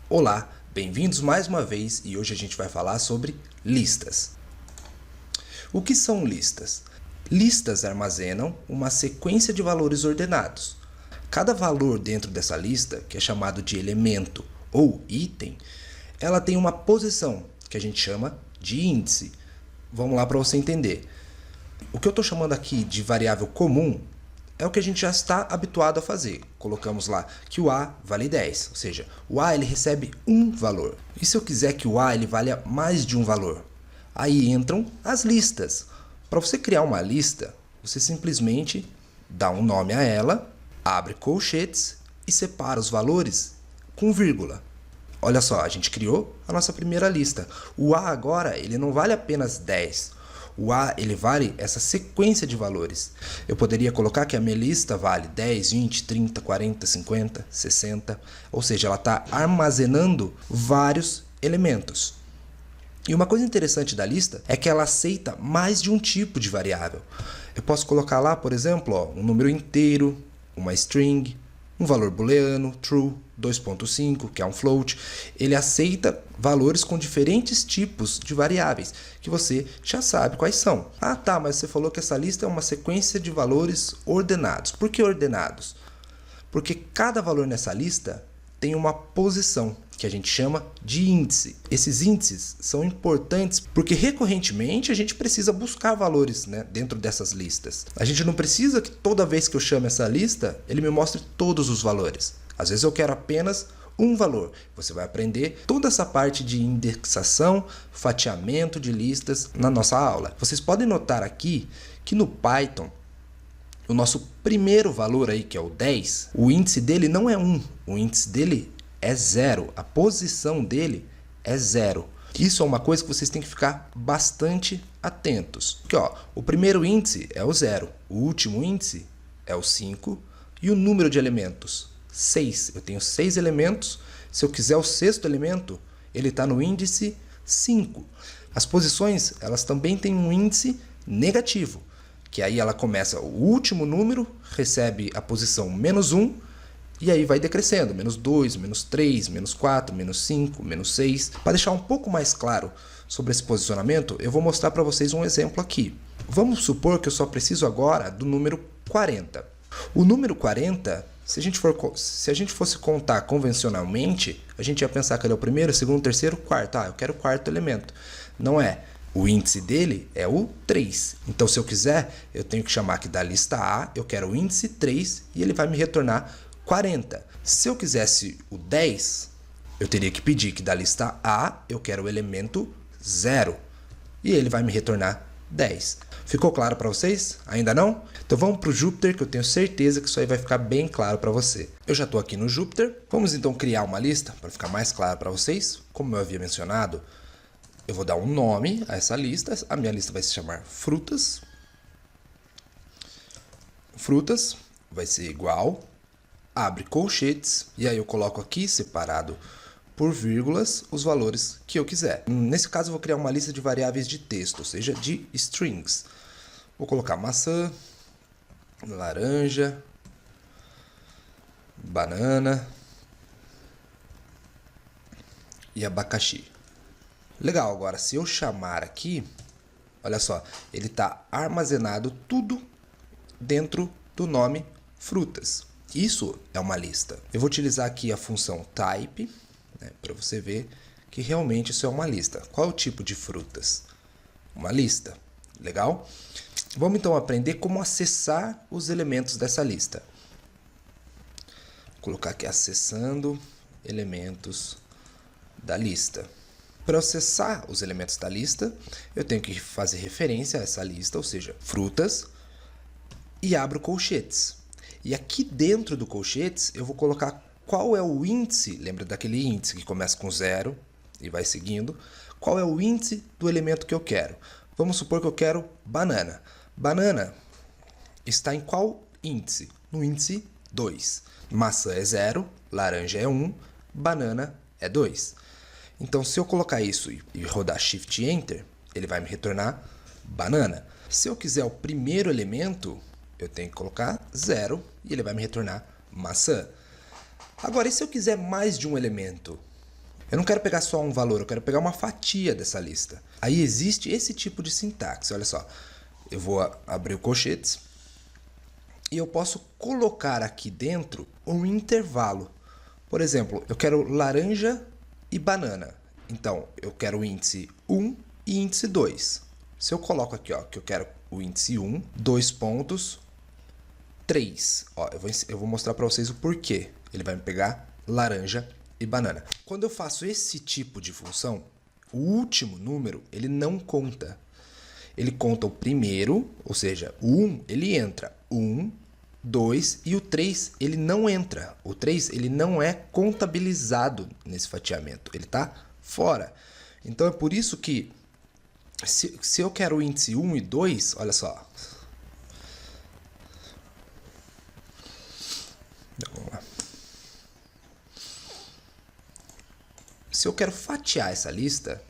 Olá, bem-vindos mais uma vez e hoje a gente vai falar sobre listas. O que são listas? Listas armazenam uma sequência de valores ordenados. Cada valor dentro dessa lista, que é chamado de elemento ou item, ela tem uma posição, que a gente chama de índice. Vamos lá para você entender. O que eu estou chamando aqui de variável comum é o que a gente já está habituado a fazer. Colocamos lá que o A vale 10, ou seja, o A ele recebe um valor. E se eu quiser que o A ele valha mais de um valor? Aí entram as listas. Para você criar uma lista, você simplesmente dá um nome a ela, abre colchetes e separa os valores com vírgula. Olha só, a gente criou a nossa primeira lista. O A agora ele não vale apenas 10. O A ele vale essa sequência de valores. Eu poderia colocar que a minha lista vale 10, 20, 30, 40, 50, 60. Ou seja, ela está armazenando vários elementos. E uma coisa interessante da lista é que ela aceita mais de um tipo de variável. Eu posso colocar lá, por exemplo, um número inteiro, uma string, um valor booleano, true, 2.5, que é um float. Ele aceita valores com diferentes tipos de variáveis, que você já sabe quais são. Ah, tá, mas você falou que essa lista é uma sequência de valores ordenados. Por que ordenados? Porque cada valor nessa lista tem uma posição, que a gente chama de índice. Esses índices são importantes porque recorrentemente a gente precisa buscar valores, dentro dessas listas. A gente não precisa que toda vez que eu chamo essa lista, ele me mostre todos os valores. Às vezes eu quero apenas um valor. Você vai aprender toda essa parte de indexação, fatiamento de listas na nossa aula. Vocês podem notar aqui que no Python, o nosso primeiro valor aí, que é o 10, o índice dele não é 1, o índice dele é 0, a posição dele é 0. Isso é uma coisa que vocês têm que ficar bastante atentos. Porque, o primeiro índice é o 0, o último índice é o 5 e o número de elementos, 6. Eu tenho 6 elementos, se eu quiser o sexto elemento, ele está no índice 5. As posições, elas também têm um índice negativo, que aí ela começa, o último número recebe a posição menos 1, e aí vai decrescendo, menos 2, menos 3, menos 4, menos 5, menos 6. Para deixar um pouco mais claro sobre esse posicionamento, eu vou mostrar para vocês um exemplo aqui. Vamos supor que eu só preciso agora do número 40. O número 40, se a gente fosse contar convencionalmente, a gente ia pensar que ele é o primeiro, segundo, terceiro, quarto. Eu quero o quarto elemento. Não é. O índice dele é o 3. Então, se eu quiser, eu tenho que chamar aqui da lista A, eu quero o índice 3 e ele vai me retornar 40. Se eu quisesse o 10, eu teria que pedir que da lista A eu quero o elemento 0 e ele vai me retornar 10. Ficou claro para vocês? Ainda não? Então vamos para o Jupyter, que eu tenho certeza que isso aí vai ficar bem claro para você. Eu já estou aqui no Jupyter. Vamos então criar uma lista para ficar mais claro para vocês. Como eu havia mencionado, eu vou dar um nome a essa lista. A minha lista vai se chamar frutas. Frutas vai ser igual, abre colchetes, e aí eu coloco aqui, separado por vírgulas, os valores que eu quiser. Nesse caso, eu vou criar uma lista de variáveis de texto, ou seja, de strings. Vou colocar maçã, laranja, banana e abacaxi. Legal, agora se eu chamar aqui, olha só, ele está armazenado tudo dentro do nome frutas. Isso é uma lista. Eu vou utilizar aqui a função type, para você ver que realmente isso é uma lista. Qual é o tipo de frutas? Uma lista. Legal? Vamos então aprender como acessar os elementos dessa lista. Vou colocar aqui acessando elementos da lista. Para acessar os elementos da lista, eu tenho que fazer referência a essa lista, ou seja, frutas, e abro colchetes. E aqui dentro do colchetes, eu vou colocar qual é o índice, lembra daquele índice que começa com 0 e vai seguindo, qual é o índice do elemento que eu quero. Vamos supor que eu quero banana. Banana está em qual índice? No índice 2. Maçã é 0, laranja é 1, banana é 2. Então, se eu colocar isso e rodar Shift Enter, ele vai me retornar banana. Se eu quiser o primeiro elemento, eu tenho que colocar 0 e ele vai me retornar maçã. Agora, e se eu quiser mais de um elemento? Eu não quero pegar só um valor, eu quero pegar uma fatia dessa lista. Aí existe esse tipo de sintaxe, olha só. Eu vou abrir o colchetes e eu posso colocar aqui dentro um intervalo. Por exemplo, eu quero laranja e banana. Então, eu quero o índice 1 e índice 2. Se eu coloco aqui, ó, que eu quero o índice 1, 2 pontos, 3. Ó, eu vou mostrar para vocês o porquê. Ele vai me pegar laranja e banana. Quando eu faço esse tipo de função, o último número, ele não conta. Ele conta o primeiro, ou seja, o 1, ele entra. 1, 2 e o 3, ele não entra. O 3, ele não é contabilizado nesse fatiamento. Ele está fora. Então, é por isso que, se eu quero o índice 1 e 2, olha só. Vamos lá. Se eu quero fatiar essa lista,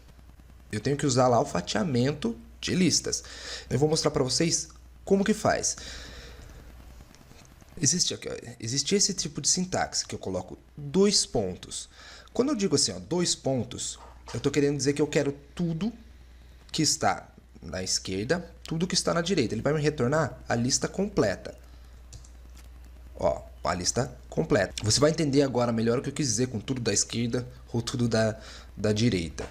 eu tenho que usar lá o fatiamento de listas. Eu vou mostrar para vocês como que faz. Existe esse tipo de sintaxe que eu coloco 2 pontos. Quando eu digo assim, ó, 2 pontos, eu estou querendo dizer que eu quero tudo que está na esquerda, tudo que está na direita. Ele vai me retornar a lista completa. Ó, a lista completa. Você vai entender agora melhor o que eu quis dizer com tudo da esquerda ou tudo da direita.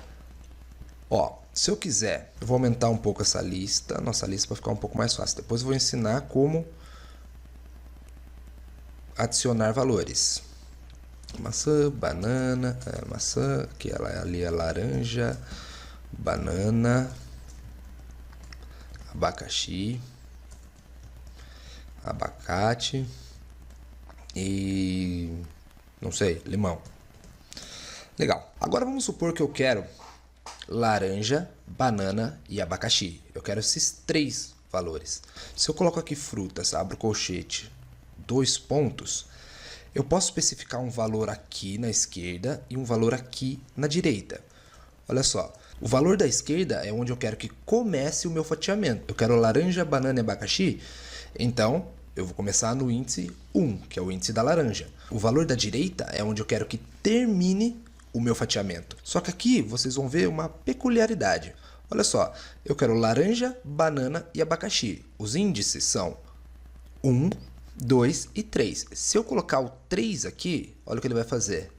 Ó, se eu quiser, eu vou aumentar um pouco essa lista, nossa lista, para ficar um pouco mais fácil. Depois eu vou ensinar como adicionar valores. Maçã, banana, maçã, aqui ali é laranja, banana, abacaxi, abacate e não sei, limão. Legal. Agora vamos supor que eu quero laranja, banana e abacaxi. Eu quero esses 3 valores. Se eu coloco aqui frutas, abro o colchete, 2 pontos, eu posso especificar um valor aqui na esquerda e um valor aqui na direita. Olha só, o valor da esquerda é onde eu quero que comece o meu fatiamento. Eu quero laranja, banana e abacaxi, então eu vou começar no índice 1, que é o índice da laranja. O valor da direita é onde eu quero que termine o meu fatiamento. Só que aqui vocês vão ver uma peculiaridade. Olha só, eu quero laranja, banana e abacaxi. Os índices são 1, 2 e 3. Se eu colocar o 3 aqui, olha o que ele vai fazer.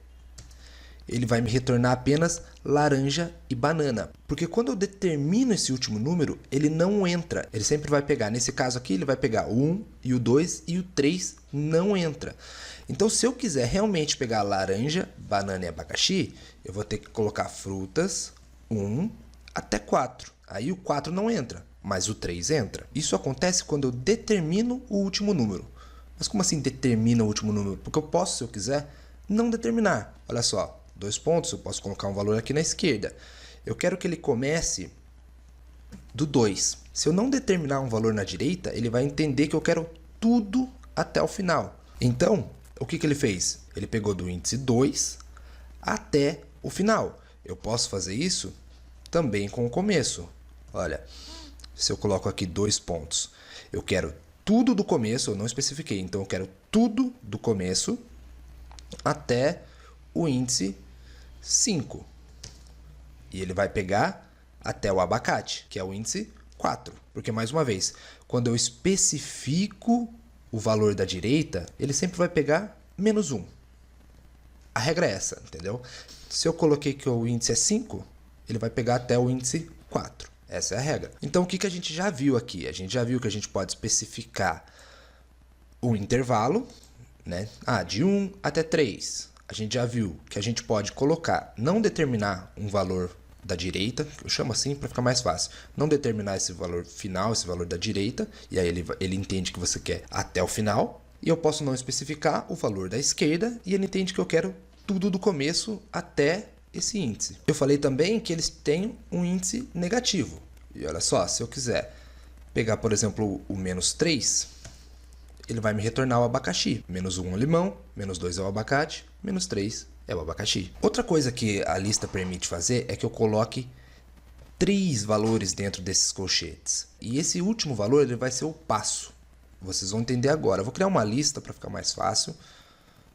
Ele vai me retornar apenas laranja e banana. Porque quando eu determino esse último número, ele não entra. Ele sempre vai pegar, nesse caso aqui, ele vai pegar o 1 e o 2 e o 3 não entra. Então, se eu quiser realmente pegar laranja, banana e abacaxi, eu vou ter que colocar frutas 1 até 4. Aí o 4 não entra, mas o 3 entra. Isso acontece quando eu determino o último número. Mas como assim determina o último número? Porque eu posso, se eu quiser, não determinar. Olha só, 2 pontos, eu posso colocar um valor aqui na esquerda. Eu quero que ele comece do 2. Se eu não determinar um valor na direita, ele vai entender que eu quero tudo até o final. Então, o que ele fez? Ele pegou do índice 2 até o final. Eu posso fazer isso também com o começo. Olha, se eu coloco aqui 2 pontos, eu quero tudo do começo, eu não especifiquei, então eu quero tudo do começo até o índice 5. E ele vai pegar até o abacate, que é o índice 4. Porque, mais uma vez, quando eu especifico o valor da direita, ele sempre vai pegar menos 1. A regra é essa, entendeu? Se eu coloquei que o índice é 5, ele vai pegar até o índice 4. Essa é a regra. Então, o que a gente já viu aqui? A gente já viu que a gente pode especificar o intervalo, né? De 1 até 3. A gente já viu que a gente pode colocar, não determinar um valor da direita, eu chamo assim para ficar mais fácil, não determinar esse valor final, esse valor da direita, e aí ele entende que você quer até o final, e eu posso não especificar o valor da esquerda, e ele entende que eu quero tudo do começo até esse índice. Eu falei também que eles têm um índice negativo, e olha só, se eu quiser pegar, por exemplo, o menos 3, ele vai me retornar o abacaxi. Menos 1 é o limão, menos 2 é o abacate, menos 3 é o abacaxi. Outra coisa que a lista permite fazer é que eu coloque 3 valores dentro desses colchetes. E esse último valor ele vai ser o passo. Vocês vão entender agora. Eu vou criar uma lista para ficar mais fácil.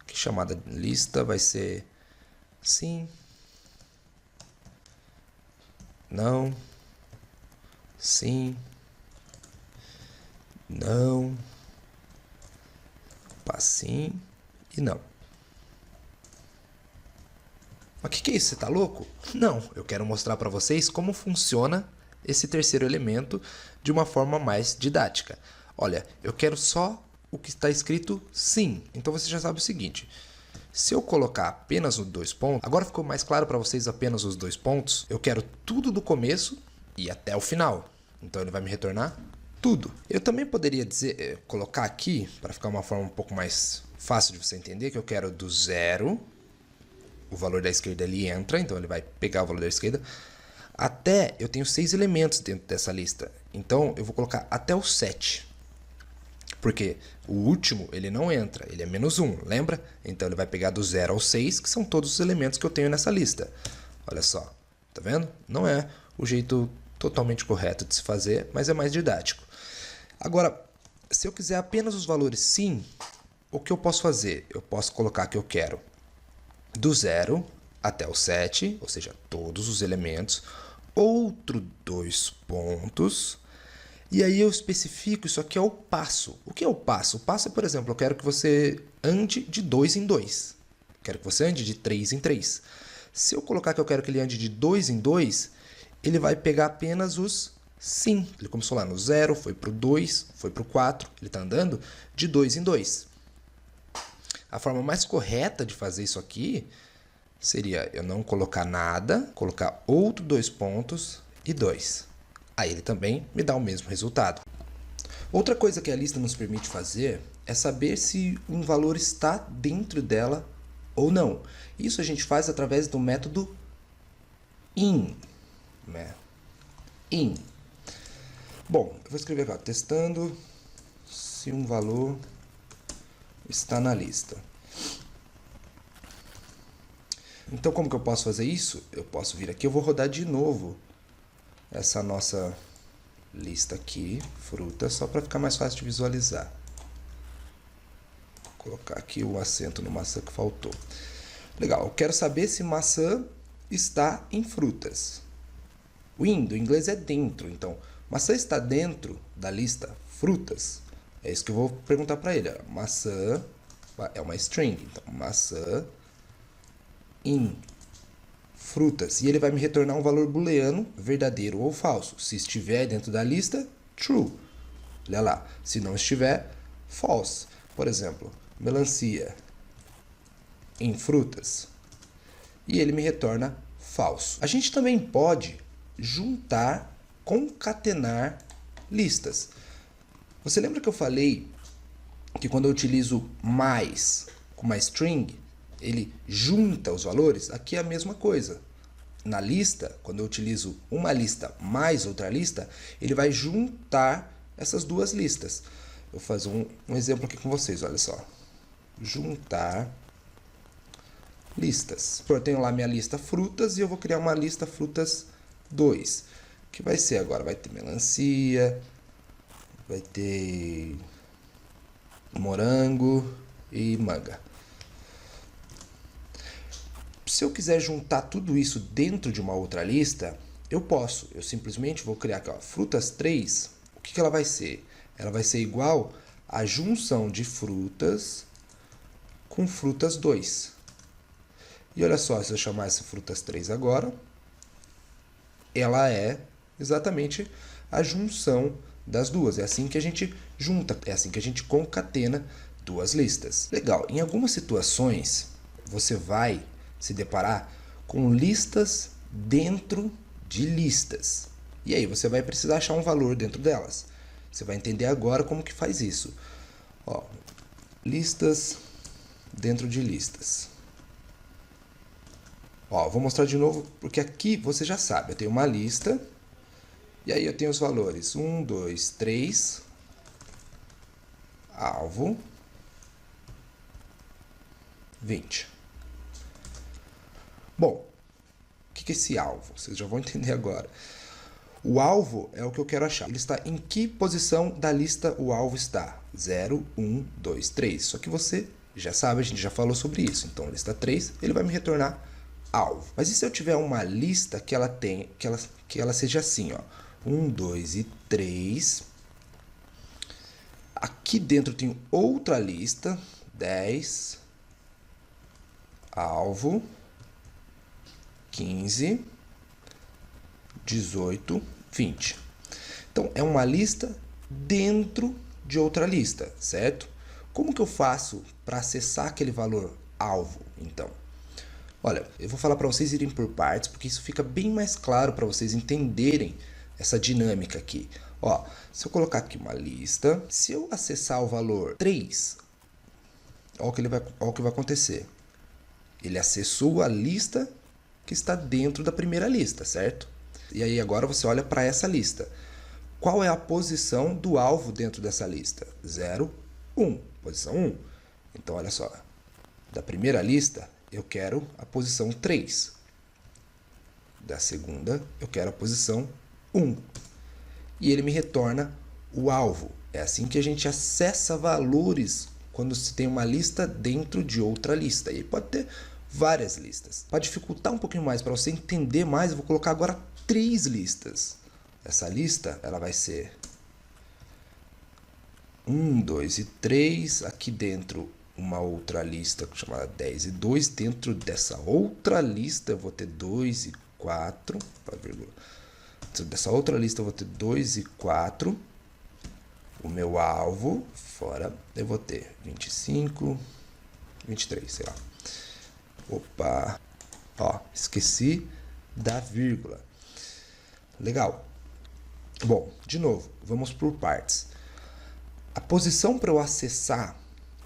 Que chamada lista vai ser assim. não, sim, não, opa, sim e não. Mas o que é isso? Você tá louco? Não, eu quero mostrar para vocês como funciona esse terceiro elemento de uma forma mais didática. Olha, eu quero só o que está escrito sim. Então você já sabe o seguinte: se eu colocar apenas os 2 pontos, agora ficou mais claro para vocês apenas os 2 pontos, eu quero tudo do começo e até o final. Então ele vai me retornar tudo. Eu também poderia dizer, colocar aqui, para ficar uma forma um pouco mais fácil de você entender, que eu quero do 0, o valor da esquerda ele entra, então ele vai pegar o valor da esquerda, até eu tenho 6 elementos dentro dessa lista. Então eu vou colocar até o 7. Porque o último ele não entra, ele é -1, lembra? Então ele vai pegar do 0 ao 6, que são todos os elementos que eu tenho nessa lista. Olha só, tá vendo? Não é o jeito totalmente correto de se fazer, mas é mais didático. Agora, se eu quiser apenas os valores sim, o que eu posso fazer? Eu posso colocar que eu quero do 0 até o 7, ou seja, todos os elementos, outro 2 pontos, e aí eu especifico, isso aqui é o passo. O que é o passo? O passo é, por exemplo, eu quero que você ande de 2 em 2. Quero que você ande de 3 em 3. Se eu colocar que eu quero que ele ande de 2 em 2, ele vai pegar apenas os sim. Ele começou lá no 0, foi para o 2, foi para o 4, ele está andando de 2 em 2. A forma mais correta de fazer isso aqui seria eu não colocar nada, colocar outro 2 pontos e 2. Aí ele também me dá o mesmo resultado. Outra coisa que a lista nos permite fazer é saber se um valor está dentro dela ou não. Isso a gente faz através do método in. In. Bom, eu vou escrever aqui, ó, testando se um valor está na lista. Então, como que eu posso fazer isso? Eu posso vir aqui, eu vou rodar de novo essa nossa lista aqui, frutas, só para ficar mais fácil de visualizar. Vou colocar aqui o acento no maçã que faltou. Legal, eu quero saber se maçã está em frutas. O in do inglês é dentro, então maçã está dentro da lista frutas? É isso que eu vou perguntar para ele. Maçã é uma string, então maçã in frutas. E ele vai me retornar um valor booleano, verdadeiro ou falso. Se estiver dentro da lista, true. Olha lá. Se não estiver, false. Por exemplo, melancia em frutas. E ele me retorna falso. A gente também pode juntar, concatenar listas. Você lembra que eu falei que quando eu utilizo mais com uma string, ele junta os valores? Aqui é a mesma coisa. Na lista, quando eu utilizo uma lista mais outra lista, ele vai juntar essas duas listas. Eu vou fazer um exemplo aqui com vocês, olha só. Juntar listas. Eu tenho lá minha lista frutas e eu vou criar uma lista frutas 2. Que vai ser agora? Vai ter melancia, vai ter morango e manga. Se eu quiser juntar tudo isso dentro de uma outra lista, eu posso. Eu simplesmente vou criar aqui, ó, frutas 3. O que ela vai ser? Ela vai ser igual à junção de frutas com frutas 2. E olha só, se eu chamar essa frutas 3 agora, ela é exatamente a junção das duas. É assim que a gente junta, é assim que a gente concatena duas listas. Legal, em algumas situações você vai se deparar com listas dentro de listas. E aí você vai precisar achar um valor dentro delas. Você vai entender agora como que faz isso. Ó, listas dentro de listas. Ó, vou mostrar de novo, porque aqui você já sabe, eu tenho uma lista, e aí eu tenho os valores 1, 2, 3, alvo, 20. Bom, o que é esse alvo? Vocês já vão entender agora. O alvo é o que eu quero achar. Ele está em que posição da lista o alvo está? 0, 1, 2, 3. Só que você já sabe, a gente já falou sobre isso. Então, lista 3, ele vai me retornar alvo. Mas e se eu tiver uma lista que ela seja assim, ó, 1, 2 e 3. Aqui dentro eu tenho outra lista, 10, alvo, 15, 18, 20. Então, é uma lista dentro de outra lista, certo? Como que eu faço para acessar aquele valor alvo, então? Olha, eu vou falar para vocês irem por partes, porque isso fica bem mais claro para vocês entenderem essa dinâmica aqui. Ó, se eu colocar aqui uma lista, se eu acessar o valor 3, olha o que vai acontecer. Ele acessou a lista que está dentro da primeira lista, certo? E aí agora você olha para essa lista. Qual é a posição do alvo dentro dessa lista? 0, 1. Posição 1. Então, olha só. Da primeira lista, eu quero a posição 3. Da segunda, eu quero a posição 1. E ele me retorna o alvo. É assim que a gente acessa valores quando se tem uma lista dentro de outra lista. E pode ter várias listas. Para dificultar um pouquinho mais, para você entender mais, eu vou colocar agora 3 listas. Essa lista ela vai ser 1, 2 e 3. Aqui dentro uma outra lista chamada 10 e 2. Dentro dessa outra lista eu vou ter 2 e 4. Dentro dessa outra lista eu vou ter 2 e 4. O meu alvo fora eu vou ter 25, 23, sei lá. Opa, ó, esqueci da vírgula. Legal. Bom, de novo, vamos por partes. A posição para eu acessar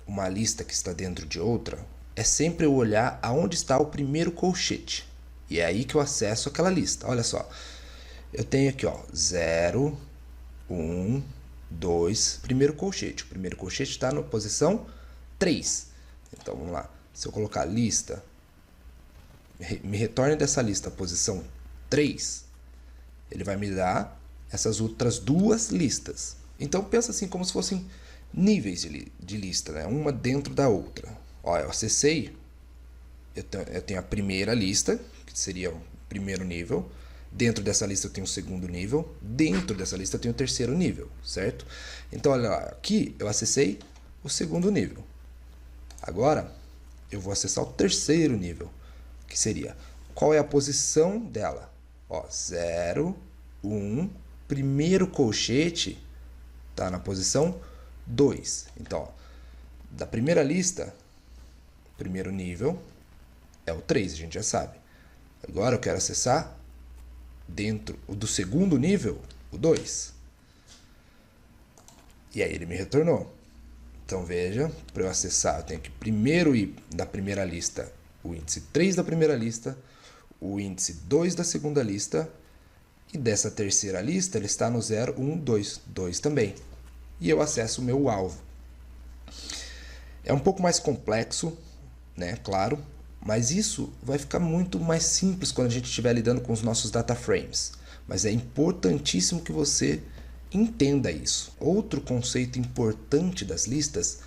uma lista que está dentro de outra é sempre eu olhar aonde está o primeiro colchete. E é aí que eu acesso aquela lista. Olha só, eu tenho aqui, ó, 0, 1, 2, primeiro colchete. O primeiro colchete está na posição 3. Então, vamos lá. Se eu colocar lista, me retorne dessa lista a posição 3, ele vai me dar essas outras duas listas. Então, pensa assim como se fossem níveis de lista, né? Uma dentro da outra. Ó, eu acessei, eu tenho a primeira lista, que seria o primeiro nível. Dentro dessa lista eu tenho o segundo nível. Dentro dessa lista eu tenho o terceiro nível, certo? Então, olha lá, aqui eu acessei o segundo nível. Agora, eu vou acessar o terceiro nível, que seria, qual é a posição dela? Ó, 0, 1, primeiro colchete está na posição 2. Então, ó, da primeira lista, primeiro nível é o 3, a gente já sabe. Agora eu quero acessar dentro do segundo nível, o 2. E aí ele me retornou. Então veja, para eu acessar eu tenho que primeiro ir da primeira lista, o índice 3 da primeira lista, o índice 2 da segunda lista, e dessa terceira lista ele está no 0, 1, 2, 2 também. E eu acesso o meu alvo. É um pouco mais complexo, né, claro, mas isso vai ficar muito mais simples quando a gente estiver lidando com os nossos data frames. Mas é importantíssimo que você entenda isso. Outro conceito importante das listas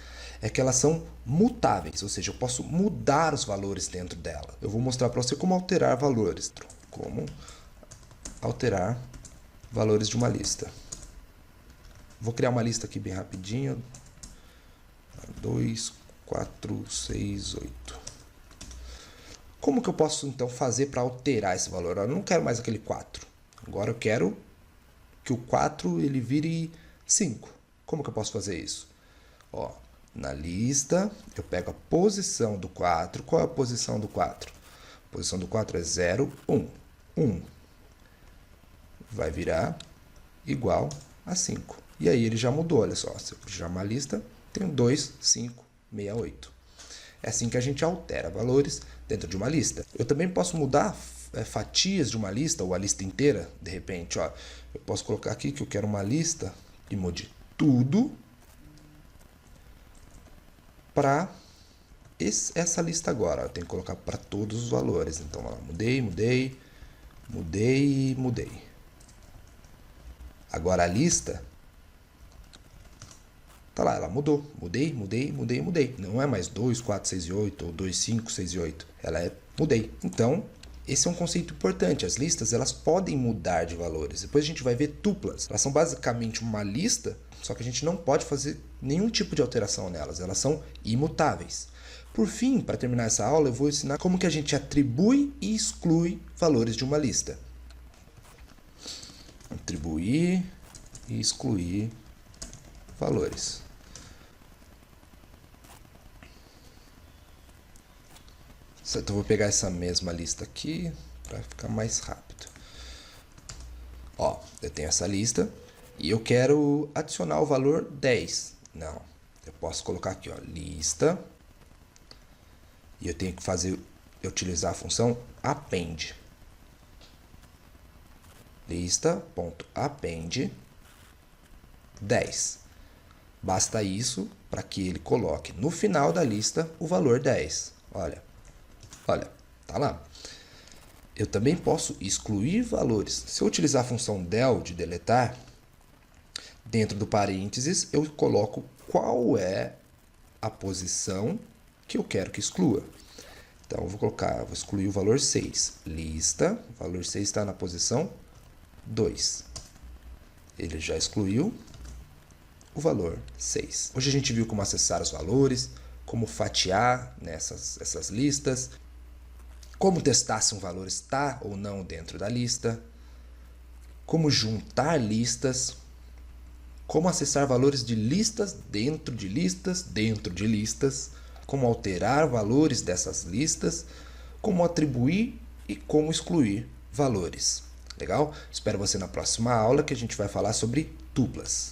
é que elas são mutáveis, ou seja, eu posso mudar os valores dentro dela. Eu vou mostrar para você como alterar valores. Como alterar valores de uma lista. Vou criar uma lista aqui bem rapidinho. 2, 4, 6, 8. Como que eu posso então fazer para alterar esse valor? Eu não quero mais aquele 4. Agora eu quero que o 4 ele vire 5. Como que eu posso fazer isso? Ó, na lista, eu pego a posição do 4. Qual é a posição do 4? A posição do 4 é 0, 1. 1 vai virar igual a 5. E aí ele já mudou, olha só. Se eu puxar uma lista, tenho 2, 5, 68. É assim que a gente altera valores dentro de uma lista. Eu também posso mudar fatias de uma lista, ou a lista inteira, de repente. Ó, eu posso colocar aqui que eu quero uma lista e mude tudo para essa lista agora. Eu tenho que colocar para todos os valores. Então, ó, mudei. Agora a lista Tá lá, ela mudou. Mudei. Não é mais 2, 4, 6 e 8 ou 2, 5, 6 e 8. Ela é mudei. Então, esse é um conceito importante. As listas, elas podem mudar de valores. Depois a gente vai ver tuplas. Elas são basicamente uma lista, só que a gente não pode fazer nenhum tipo de alteração nelas. Elas são imutáveis. Por fim, para terminar essa aula, eu vou ensinar como que a gente atribui e exclui valores de uma lista. Atribuir e excluir valores. Então eu vou pegar essa mesma lista aqui para ficar mais rápido. Ó, eu tenho essa lista e eu quero adicionar o valor 10. Não, eu posso colocar aqui, ó, lista. E eu tenho que utilizar a função append. Lista.append 10. Basta isso para que ele coloque no final da lista o valor 10. Olha, tá lá. Eu também posso excluir valores. Se eu utilizar a função del de deletar, dentro do parênteses eu coloco qual é a posição que eu quero que exclua. Então, eu vou excluir o valor 6. Lista, o valor 6 está na posição 2. Ele já excluiu o valor 6. Hoje a gente viu como acessar os valores, como fatiar essas listas, como testar se um valor está ou não dentro da lista, como juntar listas, como acessar valores de listas, dentro de listas, como alterar valores dessas listas, como atribuir e como excluir valores. Legal? Espero você na próxima aula que a gente vai falar sobre tuplas.